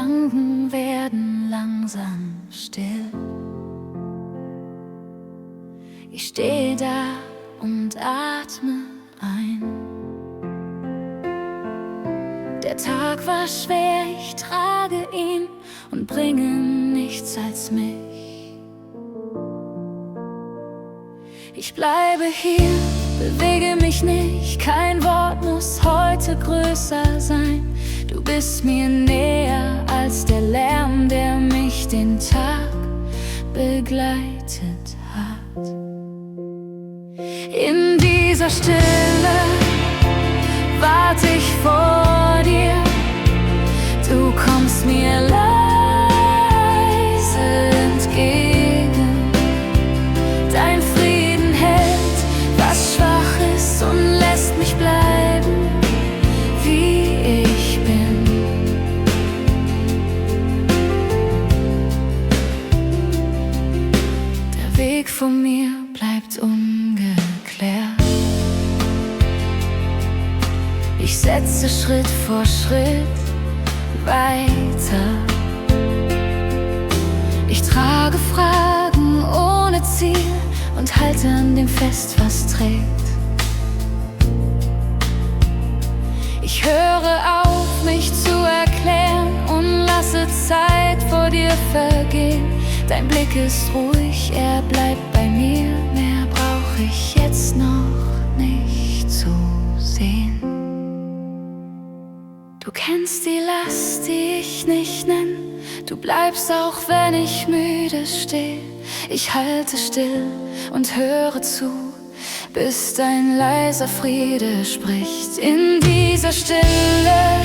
Gedanken werden langsam still. Ich stehe da und atme ein. Der Tag war schwer, ich trage ihn und bringe nichts als mich. Ich bleibe hier, bewege mich nicht, kein Wort muss heute größer sein. Du bist mir näher als der Lärm, der mich den Tag begleitet hat. In dieser Stille warte ich vor dir, du kommst mir leise entgegen. Dein Frieden hält, was schwach ist und lässt mich bleiben, wie ich bin. Der Weg von mir bleibt ungeklärt. Ich setze Schritt vor Schritt weiter. Ich trage Fragen ohne Ziel und halte an dem fest, was trägt. Ich höre auf, mich zu erklären und lasse Zeit vor dir vergehen. Dein Blick ist ruhig, er bleibt bei mir. Mehr brauch ich jetzt noch nicht zu sehen. Du kennst die Last, die ich nicht nenn. Du bleibst auch, wenn ich müde steh. Ich halte still und höre zu, bis dein leiser Friede spricht. In dieser Stille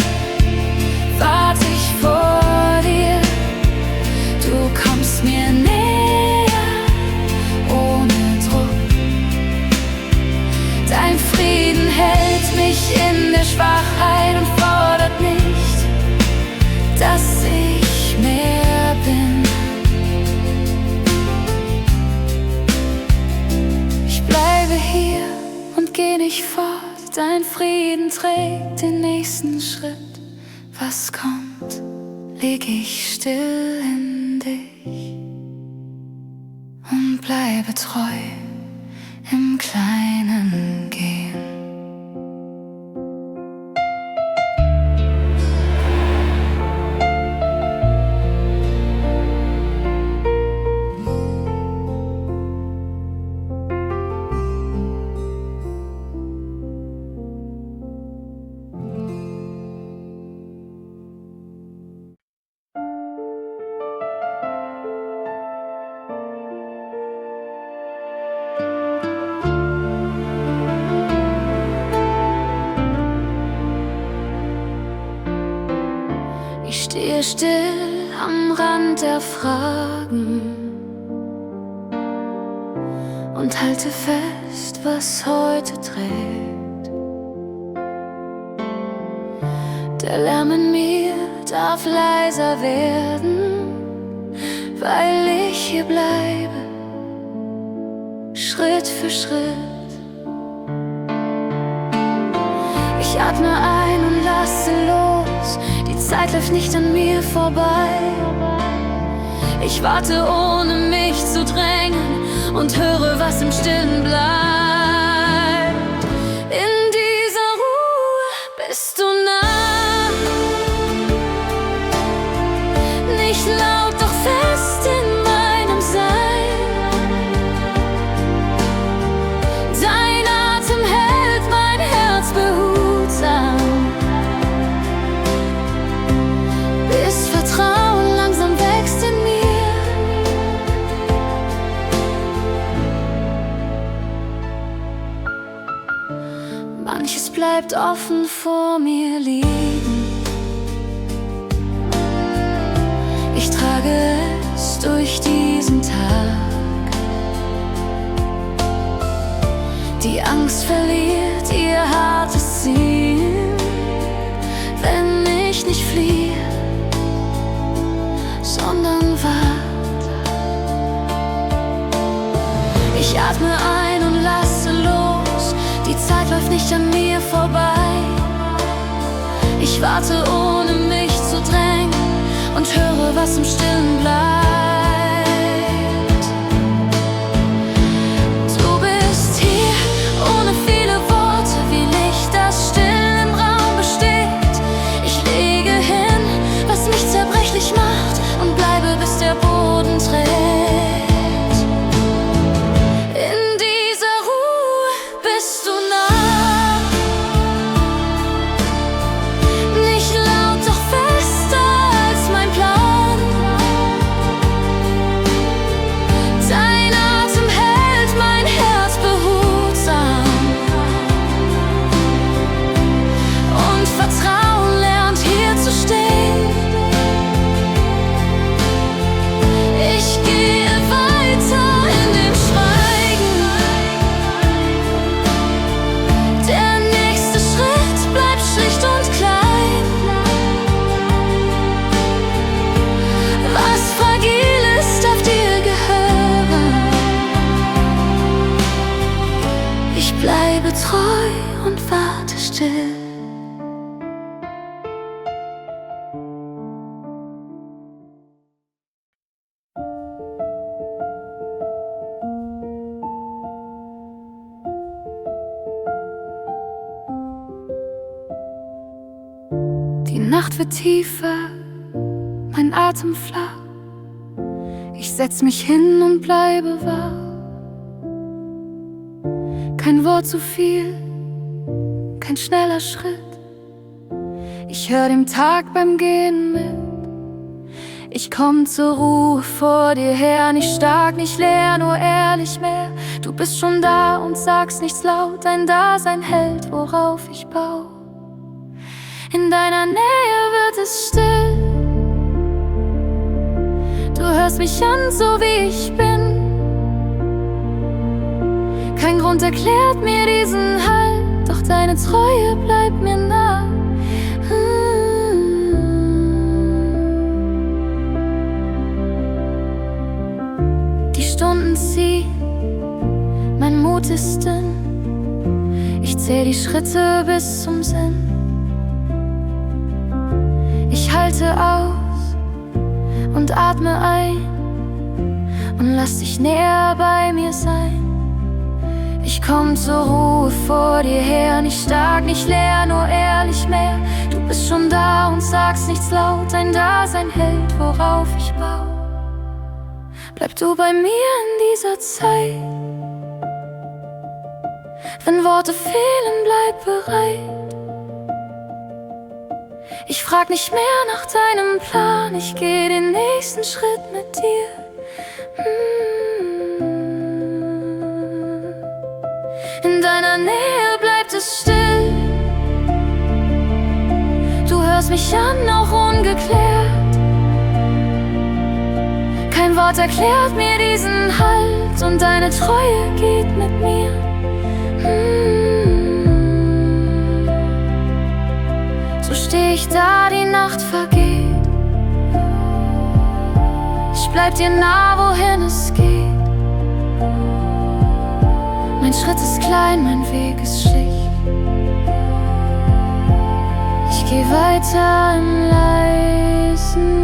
warte ich vor dir. Du kommst mir näher, ohne Druck. Dein Frieden hält mich in der Schwachheit und fordert nicht, dass ich mehr bin. Ich bleibe hier und geh nicht fort. Dein Frieden trägt den nächsten Schritt. Was kommt, leg ich still in dich und bleibe treu im kleinen Gehen. Ich stehe still am Rand der Fragen und halte fest, was heute trägt. Der Lärm in mir darf leiser werden, weil ich hier bleibe, Schritt für Schritt. Ich atme ein und lasse los, die Zeit läuft nicht an mir vorbei. Ich warte, ohne mich zu drängen, und höre, was im Stillen bleibt. In dieser Ruhe bist du nah, nicht laut, doch fest in meinem Sein. Dein Atem hält mein Herz behutsam, bis Vertrauen langsam wächst in mir. Manches bleibt offen vor mir liegen. Ich trage es durch diesen Tag. Die Angst verliert ihr hartes Ziel, wenn ich nicht fliehe, sondern warte. Ich atme ein und lasse los, die Zeit läuft nicht an mir vorbei. Ich warte, ohne mich zu drängen, was im Stillen bleibt. Du bist hier ohne viele Worte, wie Licht, das still im Raum besteht. Ich lege hin, was mich zerbrechlich macht, und bleibe, bis der Boden trägt. In dieser Ruhe bist du nah, nicht laut, doch fester als mein Plan. Dein Atem hält mein Herz behutsam, und Vertrauen lernt hier zu stehen. Ich gehe weiter in dem Schweigen. Der nächste Schritt bleibt schlicht und klein. Was fragil ist, darf dir gehören. Ich bleibe treu und warte still. Die Nacht wird tiefer, mein Atem flach. Ich setz mich hin und bleibe wach. Kein Wort zu viel, kein schneller Schritt. Ich hör dem Tag beim Gehen mit. Ich komm zur Ruhe vor dir her, nicht stark, nicht leer, nur ehrlich mehr. Du bist schon da und sagst nichts laut, dein Dasein hält, worauf ich bau. In deiner Nähe wird es still. Du hörst mich an, so wie ich bin. Kein Grund erklärt mir diesen Halt, doch deine Treue bleibt mir nah. Die Stunden ziehen, mein Mut ist dünn. Ich zähl die Schritte bis zum Sinn. Ich halte aus und atme ein und lass dich näher bei mir sein. Ich komm zur Ruhe vor dir her, nicht stark, nicht leer, nur ehrlich mehr. Du bist schon da und sagst nichts laut, dein Dasein hält, worauf ich bau. Bleib du bei mir in dieser Zeit. Wenn Worte fehlen, bleib bereit. Ich frag nicht mehr nach deinem Plan, ich geh den nächsten Schritt mit dir. In deiner Nähe bleibt es still. Du hörst mich an, auch ungeklärt. Kein Wort erklärt mir diesen Halt, und deine Treue geht mit mir. So steh ich da, die Nacht vergeht. Ich bleib dir nah, wohin es geht. Mein Schritt ist klein, mein Weg ist schlicht. Ich geh weiter im leisen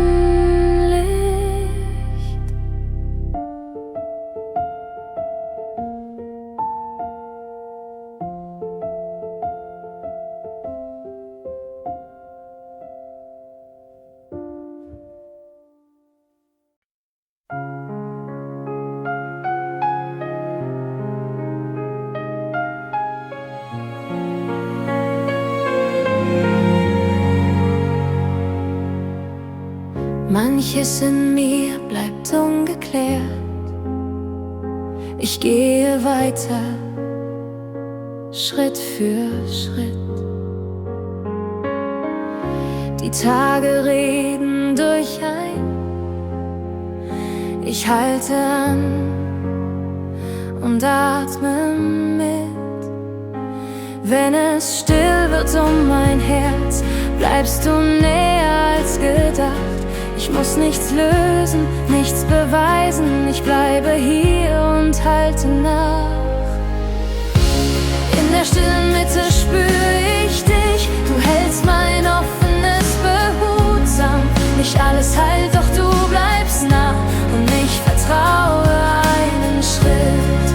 Manches in mir bleibt ungeklärt. Ich gehe weiter, Schritt für Schritt. Die Tage reden durch ein. Ich halte an und atme mit. Wenn es still wird um mein Herz, bleibst du näher als gedacht. Ich muss nichts lösen, nichts beweisen. Ich bleibe hier und halte nach. In der stillen Mitte spüre ich dich. Du hältst mein offenes behutsam. Nicht alles heilt, doch du bleibst nah und ich vertraue einen Schritt.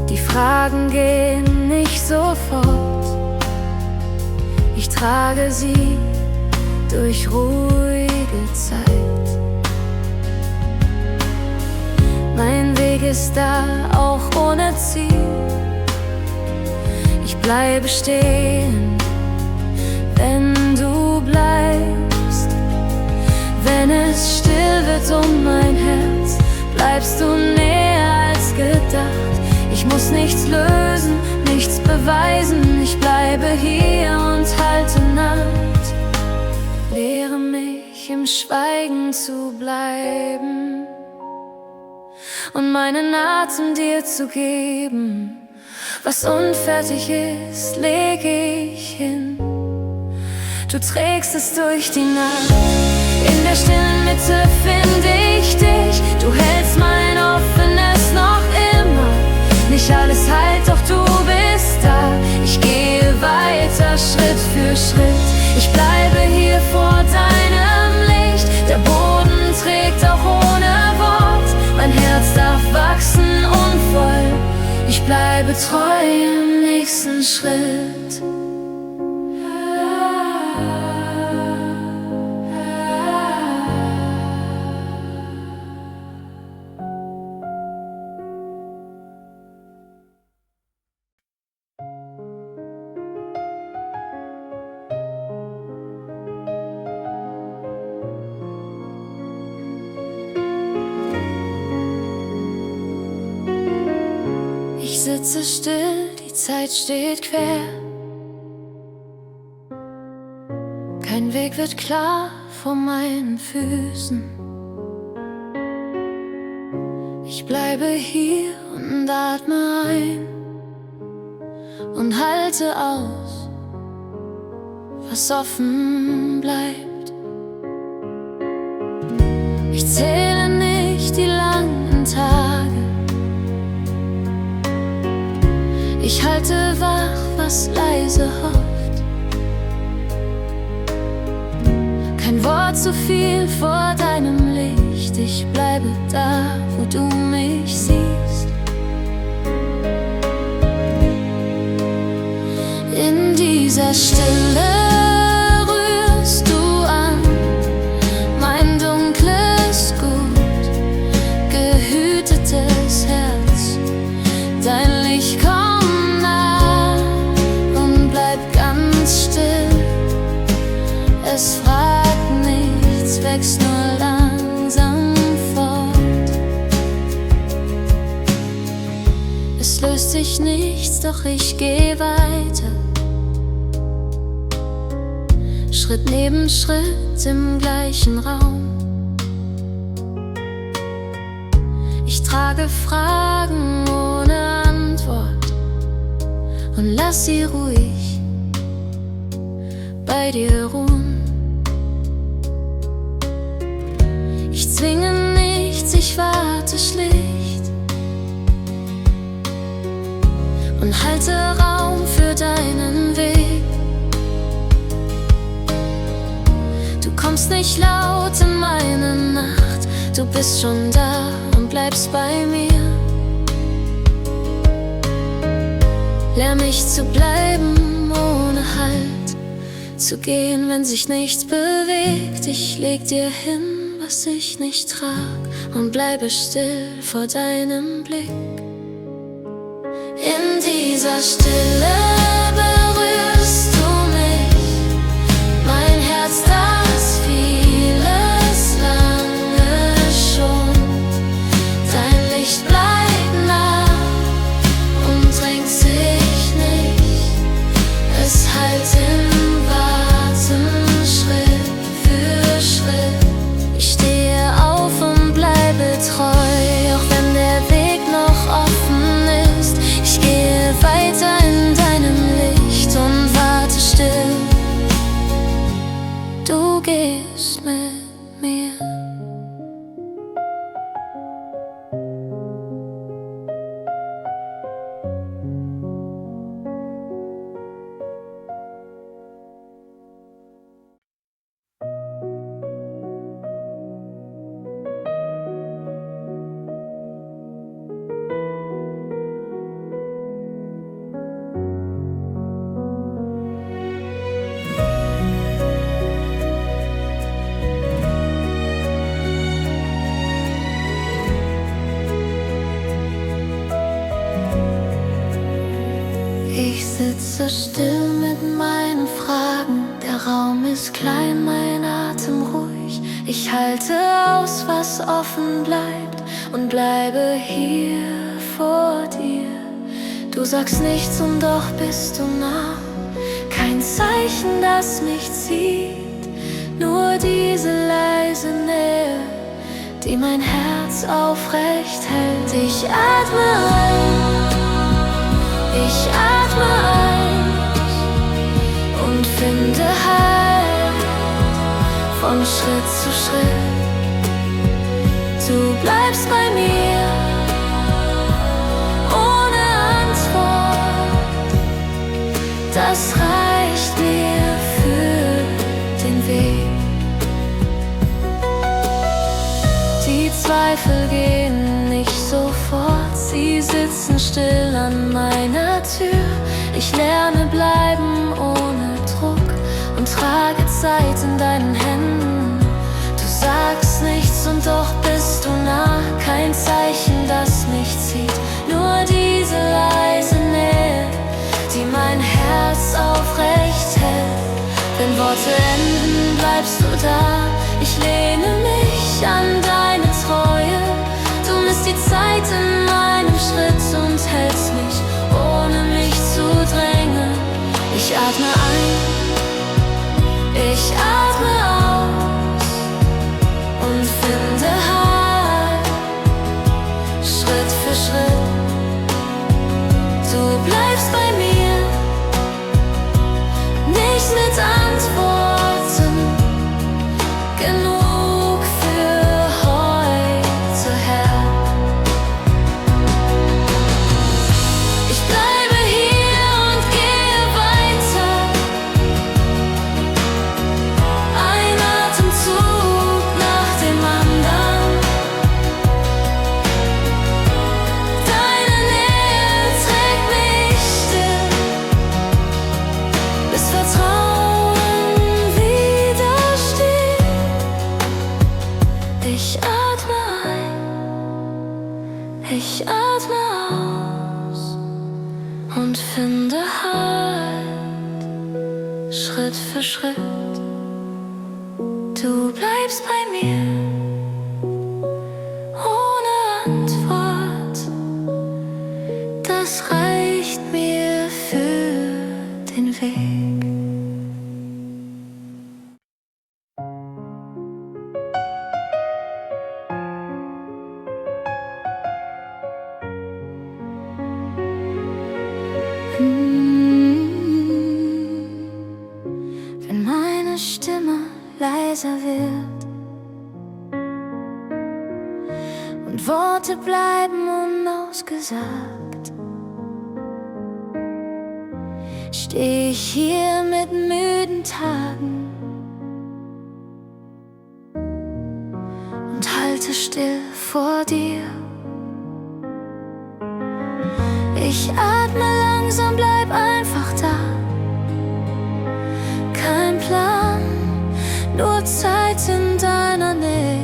Die Fragen gehen nicht sofort, ich trage sie durch ruhige Zeit. Mein Weg ist da, auch ohne Ziel. Ich bleibe stehen, wenn du bleibst. Wenn es still wird um mein Herz, bleibst du näher als gedacht. Ich muss nichts lösen, nichts beweisen. Ich bleibe hier und halte Nacht. Lehre mich im Schweigen zu bleiben und meinen Atem dir zu geben. Was unfertig ist, leg ich hin. Du trägst es durch die Nacht. In der stillen Mitte find ich dich. Du hältst mein offenes noch immer. Nicht alles heilt, doch du bist da. Ich gehe weiter, Schritt für Schritt. Ich bleibe hier vor deinem Licht. Der Boden trägt auch ohne Wort. Mein Herz darf wachsen und voll. Ich bleibe treu im nächsten Schritt. Ich sitze still, die Zeit steht quer. Kein Weg wird klar vor meinen Füßen. Ich bleibe hier und atme ein und halte aus, was offen bleibt. Ich zähle nicht die langen Tage. Ich halte wach, was leise hofft. Kein Wort zu viel vor deinem Licht. Ich bleibe da, wo du mich siehst. In dieser Stille rührst du an mein dunkles Gut, gehütetes Herz. Dein Licht kommt still, es fragt nichts, wächst nur langsam fort. Es löst sich nichts, doch ich geh weiter. Schritt neben Schritt im gleichen Raum. Ich trage Fragen ohne Antwort und lass sie ruhig bei dir ruhen. Ich zwinge nichts, ich warte schlicht und halte Raum für deinen Weg. Du kommst nicht laut in meine Nacht, du bist schon da und bleibst bei mir. Lern mich zu bleiben ohne Halt, zu gehen, wenn sich nichts bewegt. Ich leg dir hin, was ich nicht trag, und bleibe still vor deinem Blick. In dieser Stille berührst du mich, mein Herz, das vieles lange schon. Dein Licht bleibt nah und drängt sich nicht, es heilt im Schritt für Schritt. Ich stehe auf und bleibe treu, auch wenn der Weg noch offen ist. Ich gehe weiter in deinem sitze still mit meinen Fragen. Der Raum ist klein, mein Atem ruhig. Ich halte aus, was offen bleibt, und bleibe hier vor dir. Du sagst nichts und doch bist du nah. Kein Zeichen, das mich zieht, nur diese leise Nähe, die mein Herz aufrecht hält. Ich atme ein, ich atme aus und finde Halt von Schritt zu Schritt. Du bleibst bei mir ohne Antwort, das reicht mir für den Weg. Die Zweifel gehen nicht sofort, sie sitzen still an meiner Tür. Ich lerne bleiben ohne Druck und trage Zeit in deinen Händen. Du sagst nichts und doch bist du nah. Kein Zeichen, das mich zieht, nur diese leise Nähe, die mein Herz aufrecht hält. Wenn Worte enden, bleibst du da. Ich lehne mich an deine Treue. Du misst die Zeit in meinem Schritt und hältst mich, ohne mich zu drängen. Ich atme ein, ich atme aus und finde Halt, Schritt für Schritt. Du bleibst bei mir, nicht mit Antworten, genug für heute, Herr. Ich bleibe hier und gehe weiter, ein Atemzug nach dem anderen. Deine Nähe trägt mich still, bis Vertrauen wieder steht. Ich atme ein, ich atme aus und finde Halt, Schritt für Schritt. Du bleibst bei mir ohne Antwort, das reicht mir für den Weg. Wenn meine Stimme leiser wird und Worte bleiben unausgesagt, steh ich hier mit müden Tagen und halte still vor dir. Ich atme langsam, bleib einfach da. Kein Plan, nur Zeit in deiner Nähe.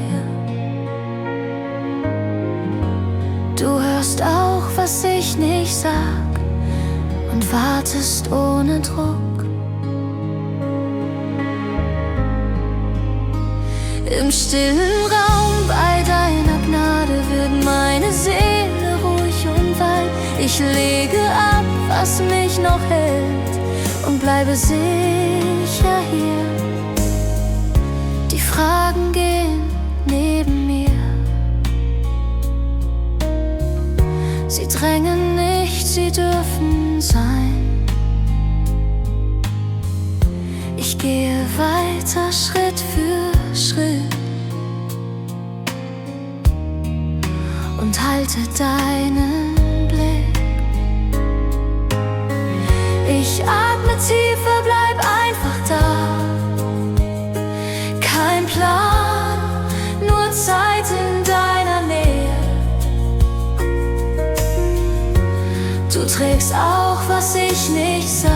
Du hörst auch, was ich nicht sag, und wartest ohne Druck. Im stillen Raum bei deiner Gnade wird meine Seele ruhig und weit. Ich lege ab, was mich noch hält, und bleibe sicher hier. Die Fragen gehen neben mir, sie drängen nicht, sie dürfen sein. Ich gehe weiter, Schritt für Schritt, und halte deinen Blick. Ich atme tiefer, bleib einfach da. Kein Plan, nur Zeit in deiner Nähe. Du trägst auch, was ich nicht sag,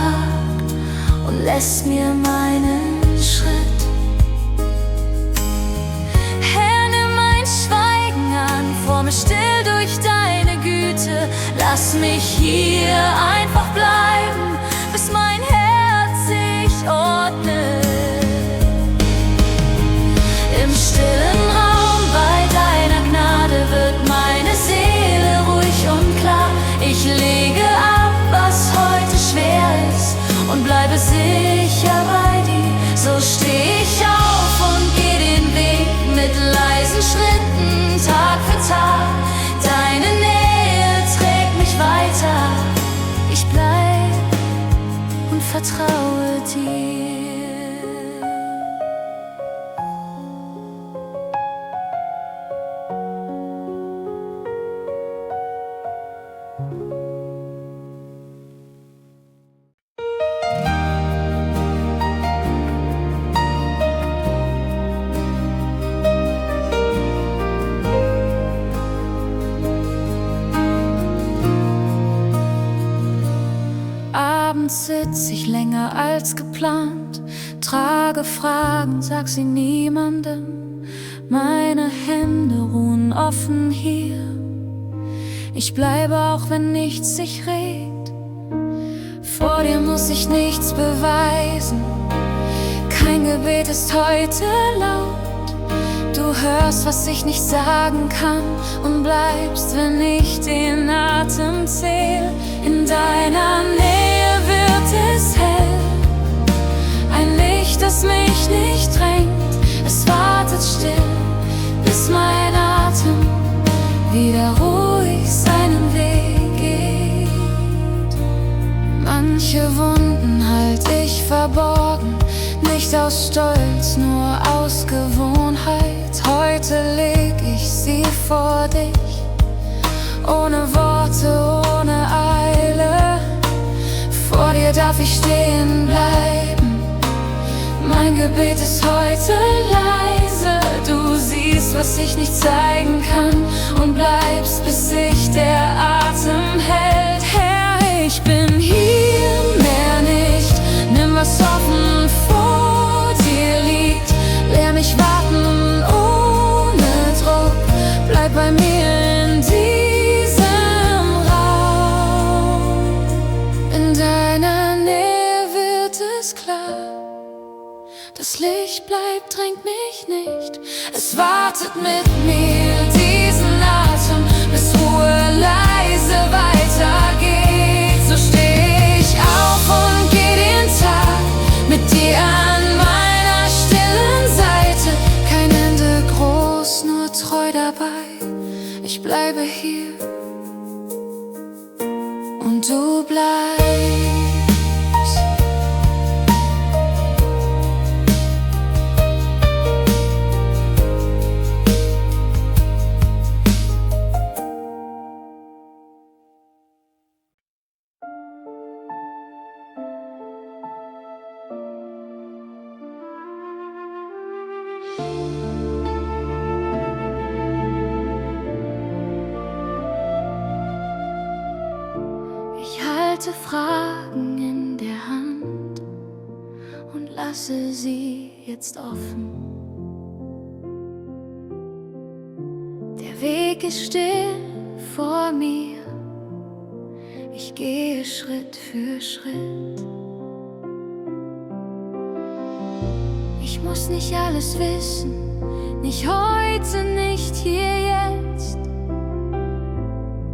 und lässt mir meinen Schritt. Herr, nimm mein Schweigen an, forme still durch deine Güte. Lass mich hier einfach bleiben, sitz ich länger als geplant, trage Fragen, sag sie niemandem. Meine Hände ruhen offen hier. Ich bleibe, auch wenn nichts sich regt. Vor dir muss ich nichts beweisen. Kein Gebet ist heute laut. Du hörst, was ich nicht sagen kann, und bleibst, wenn ich den Atem zähl. In deiner Nähe wird es hell, ein Licht, das mich nicht drängt. Es wartet still, bis mein Atem wieder ruhig seinen Weg geht. Manche Wunden halt ich verborgen, nicht aus Stolz, nur aus Gewohnheit. Heute leg ich sie vor dich, ohne Worte, ohne Eile. Vor dir darf ich stehen bleiben. Mein Gebet ist heute leise. Du siehst, was ich nicht zeigen kann, und bleibst, bis sich der Atem hält. Herr, ich bin hier, mehr nicht. Nimm, was offen vor dir liegt. Lehr mich warten ohne Druck. Bleib bei mir in diesem Raum. In deiner Nähe wird es klar. Das Licht bleibt, drängt mich nicht. Es wartet mit mir diesen Atem, bis Ruhe leise weitergeht. So steh ich auf und geh den Tag mit dir an meiner stillen Seite. Kein Ende groß, nur treu dabei. Ich bleibe hier und du bleibst. Ich halte Fragen in der Hand und lasse sie jetzt offen. Der Weg ist still vor mir. Ich gehe Schritt für Schritt. Ich muss nicht alles wissen, nicht heute, nicht hier jetzt.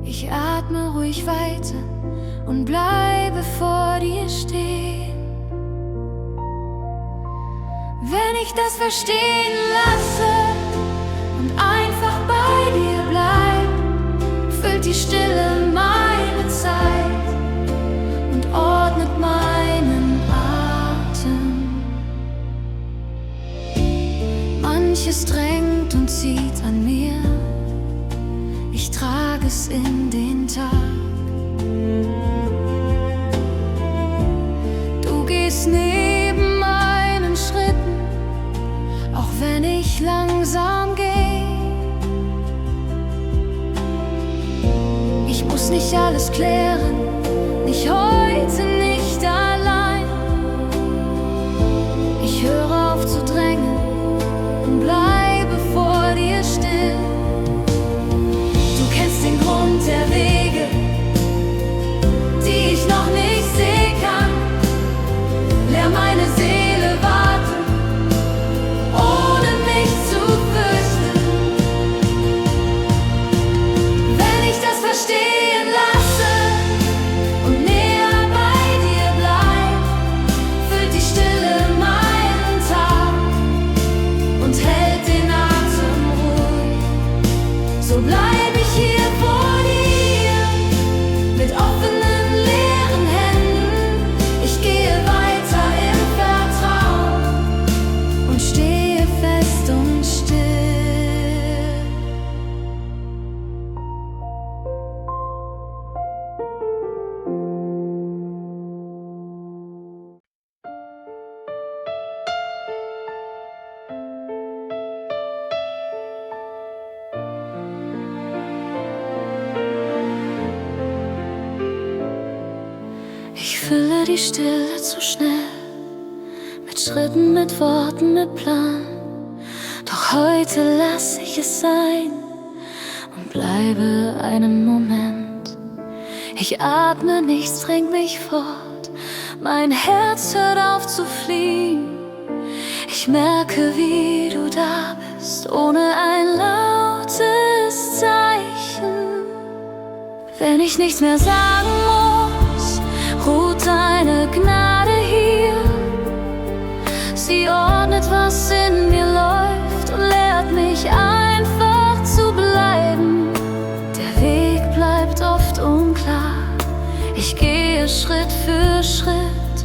Ich atme ruhig weiter und bleibe vor dir stehen. Wenn ich das verstehen lasse und einfach bei dir bleib, füllt die Stille meine Zeit und ordnet meinen Atem. Manches drängt und zieht an mir, ich trage es in den Tag. Du gehst neben meinen Schritten, auch wenn ich langsam gehe. Ich muss nicht alles klären, nicht heute, nicht allein. Ich höre auf zu drängen und bleibe vor dir still. Du kennst den Grund der Wege, die ich noch nicht sehen kann. Lehr meine Seele warten, ohne mich zu fürchten. Wenn ich das verstehen lasse und näher bei dir fülle die Stille zu schnell, mit Schritten, mit Worten, mit Plan. Doch heute lass ich es sein und bleibe einen Moment. Ich atme, nichts drängt mich fort, mein Herz hört auf zu fliegen. Ich merke, wie du da bist, ohne ein lautes Zeichen. Wenn ich nichts mehr sagen muss, ruht deine Gnade hier. Sie ordnet, was in mir läuft und lehrt mich einfach zu bleiben. Der Weg bleibt oft unklar, ich gehe Schritt für Schritt.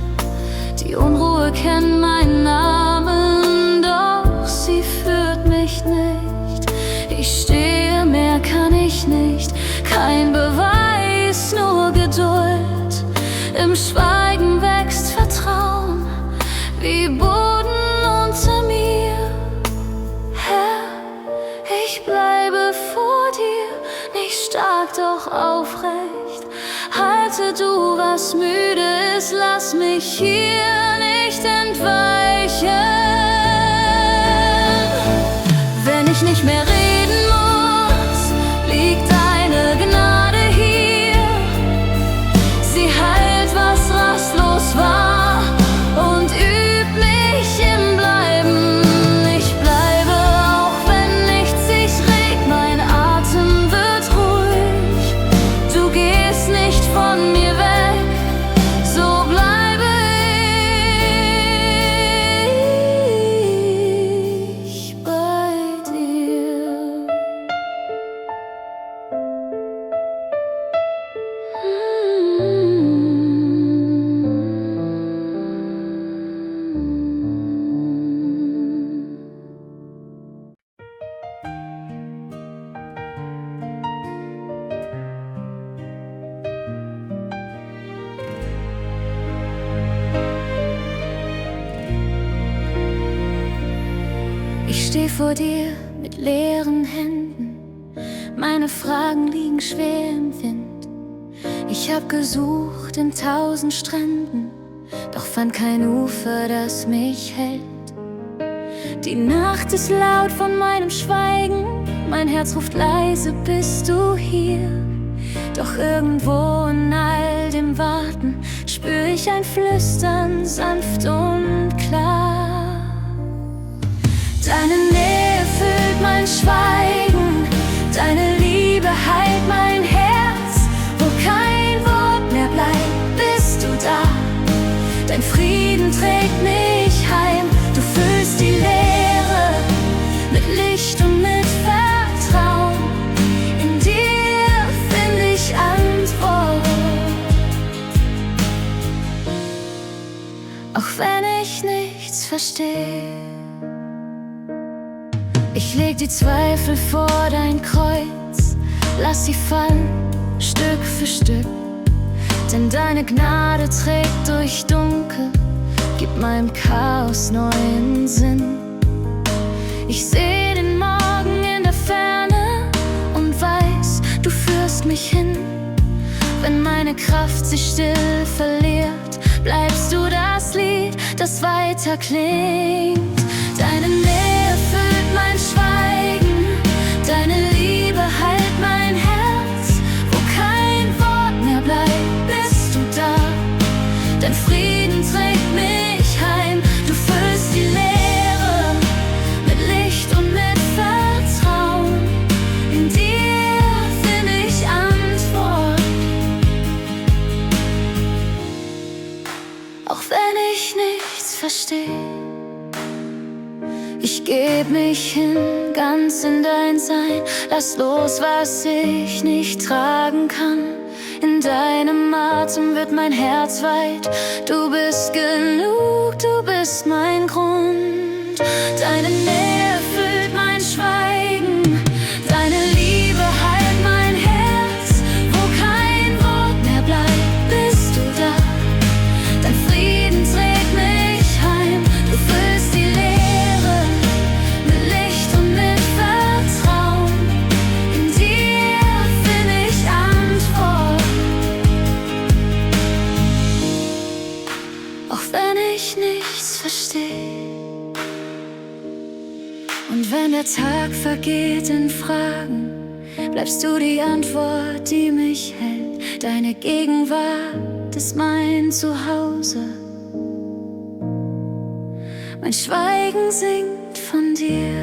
Die Unruhe kennt meinen Namen, doch sie führt mich nicht. Ich stehe, mehr kann ich nicht, kein Beweis, nur Geduld. Im Schweigen wächst Vertrauen, wie Boden unter mir. Herr, ich bleibe vor dir, nicht stark, doch aufrecht. Halte du, was müde ist, lass mich hier nicht entweichen. Wenn ich nicht mehr reden muss, liegt deine Gnade hier. Sie heilt, was rastlos war und übt mich im Bleiben. Ich bleibe, auch wenn nichts sich regt, mein Atem wird ruhig. Du gehst nicht von mir weg, so bleibe ich bei dir. Ich steh vor dir mit leeren Händen, meine Fragen liegen schwer im Wind. Ich hab gesucht in 1000 Stränden, doch fand kein Ufer, das mich hält. Die Nacht ist laut von meinem Schweigen, mein Herz ruft leise, bist du hier? Doch irgendwo in all dem Warten spür ich ein Flüstern, sanft und klar. Deine Nähe füllt mein Schweigen, deine Liebe heilt mein Herz. Wo kein Wort mehr bleibt, bist du da. Dein Frieden trägt mich heim, du füllst die Leere mit Licht und mit Vertrauen. In dir find ich Antwort, auch wenn ich nichts verstehe. Ich leg die Zweifel vor dein Kreuz, lass sie fallen, Stück für Stück. Denn deine Gnade trägt durch Dunkel, gibt meinem Chaos neuen Sinn. Ich seh den Morgen in der Ferne und weiß, du führst mich hin. Wenn meine Kraft sich still verliert, bleibst du das Lied, das weiter klingt. Deine Nähe füllt mein Schweigen, deine Liebe heilt mein Herz. Wo kein Wort mehr bleibt, bist du da. Dein Frieden trägt mich heim, du füllst die Leere mit Licht und mit Vertrauen. In dir find ich Antwort, auch wenn ich nichts verstehe. Ich geb mich hin, ganz in dein Sein. Lass los, was ich nicht tragen kann. In deinem Atem wird mein Herz weit. Du bist genug, du bist mein Grund. Deine Nähe füllt mein Schweigen, deine Liebe heilt mein Herz. Wo kein Wort mehr bleibt, bist du da. Dein Frieden trägt mich heim, du füllst die Leere mit Licht und mit Vertrauen. In dir find ich Antwort, Tag vergeht in Fragen, bleibst du die Antwort, die mich hält. Deine Gegenwart ist mein Zuhause. Mein Schweigen singt von dir.